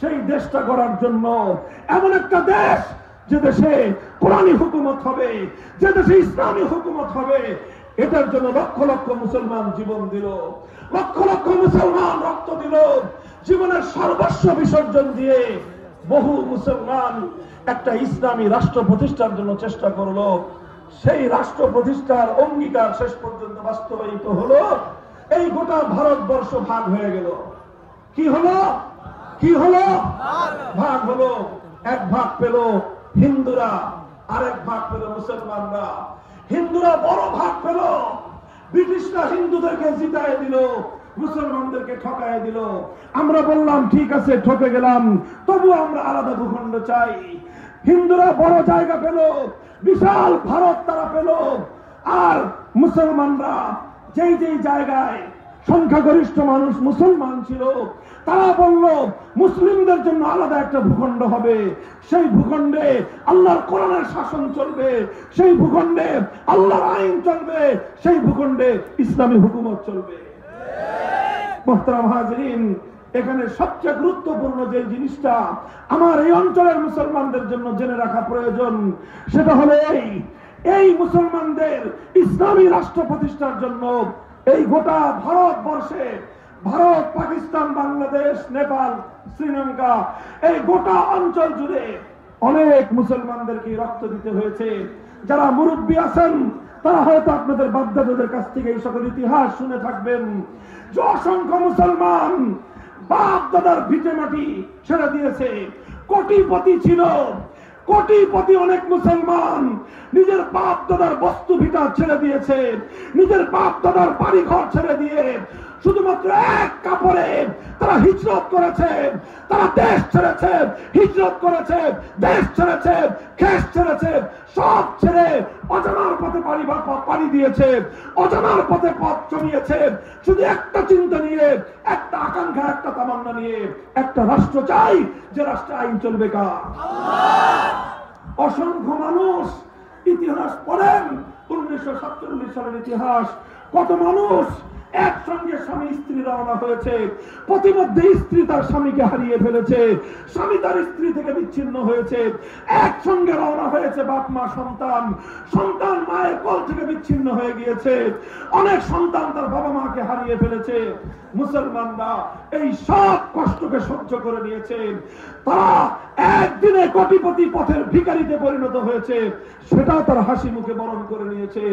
সেই দেশটা গড়ার জন্য, এমন একটা দেশ যে দেশে কোরআনী হুকুমত হবে, যে দেশে ইসলামী হুকুমত হবে, এটার জন্য লক্ষ লক্ষ মুসলমান জীবন দিল, লক্ষ লক্ষ মুসলমান রক্ত দিল, জীবনের সর্বস্ব বিসর্জন দিয়ে বহু মুসলমান একটা ইসলামী রাষ্ট্র প্রতিষ্ঠার জন্য চেষ্টা করলো। সেই রাষ্ট্র প্রতিষ্ঠার অঙ্গীকার শেষ পর্যন্ত বাস্তবায়িত হলো। এই গোটা ভারতবর্ষ ভাগ হয়ে গেল। কি হলো? কি হলো? ভাগ হলো। এক ভাগ পেল হিন্দুরা, আরেক ভাগ পেল মুসলমানরা। হিন্দুরা বড় ভাগ পেল, ব্রিটিশরা হিন্দুদেরকে জিতায় দিল, মুসলমানদেরকে ঠকায় দিল। আমরা বললাম ঠিক আছে, ঠকে গেলাম, তবু আমরা আলাদা ভূখণ্ড চাই। হিন্দুরা বড় জায়গা পেল, বিশাল ভারত তারা পেল, আর মুসলমানরা যেই যেই জায়গায় সংখ্যাগরিষ্ঠ মানুষ মুসলমান ছিল, তারা বলল মুসলিমদের জন্য আলাদা একটা ভূখণ্ড হবে, সেই ভূখণ্ডে আল্লাহর কোরআনের শাসন চলবে, সেই ভূখণ্ডে আল্লাহর আইন চলবে, সেই ভূখণ্ডে ইসলামী হুকুমত চলবে। মুহতারাম হাজিরিন, এখানে সবচেয়ে গুরুত্বপূর্ণ যে জিনিসটা আমার এই অঞ্চলের মুসলমানদের জন্য জেনে রাখা প্রয়োজন, সেটা হলো এই মুসলমানদের ইসলামী রাষ্ট্র প্রতিষ্ঠার জন্য এই গোটা ভারতবর্ষে, ভারত, পাকিস্তান, বাংলাদেশ, নেপাল, শ্রীলঙ্কা, এই গোটা অঞ্চল জুড়ে অনেক মুসলমানদেরকে রক্ত দিতে হয়েছে। যারা মুরব্বী আছেন তারা হয়তো আপনাদের বাপদাদাদের কাছ থেকে এই সকল ইতিহাস শুনে থাকবেন যে অসংখ্য মুসলমান বাপ দাদার ভিটে মাটি ছেড়ে দিয়েছে, কোটিপতি ছিল, কোটিপতি অনেক মুসলমান নিজের বাপ দাদার বস্তু ভিটা ছেড়ে দিয়েছে, নিজের বাপ দাদার বাড়ি ঘর ছেড়ে দিয়ে শুধুমাত্র এক কাপড়ে তারা হিজরত করেছে, তারা দেশ ছেড়েছে, হিজরত করেছে, দেশ ছেড়েছে, খেস ছেড়েছে, সব ছেড়ে অজানার পথে পাড়ি দিয়েছে, অজানার পথে পথ চলিয়েছে, শুধু একটা চিন্তা নিয়ে, একটা আকাঙ্ক্ষা, একটা তামান্না নিয়ে, একটা রাষ্ট্র চাই যে রাষ্ট্রে আইন চলবে কার। অসংখ্য মানুষ ইতিহাস পড়েন, 1947 সালের ইতিহাস, কত মানুষ একসঙ্গে স্বামী স্ত্রী রওনা হয়েছে, প্রতিমধ্যে স্ত্রী তার স্বামীকে হারিয়ে ফেলেছে, স্বামী তার স্ত্রী থেকে বিচ্ছিন্ন হয়েছে, একসঙ্গে রওনা হয়েছে বাপ মা সন্তান, সন্তান মায়ের কোল থেকে বিচ্ছিন্ন হয়ে গিয়েছে, অনেক সন্তান তার বাবা মাকে হারিয়ে ফেলেছে। মুসলমানরা এই সব কষ্টকে সহ্য করে নিয়েছে, তারা একদিনে কোটিপতি পথের ভিখারিতে পরিণত হয়েছে, সেটা তার হাসি মুখে বরণ করে নিয়েছে।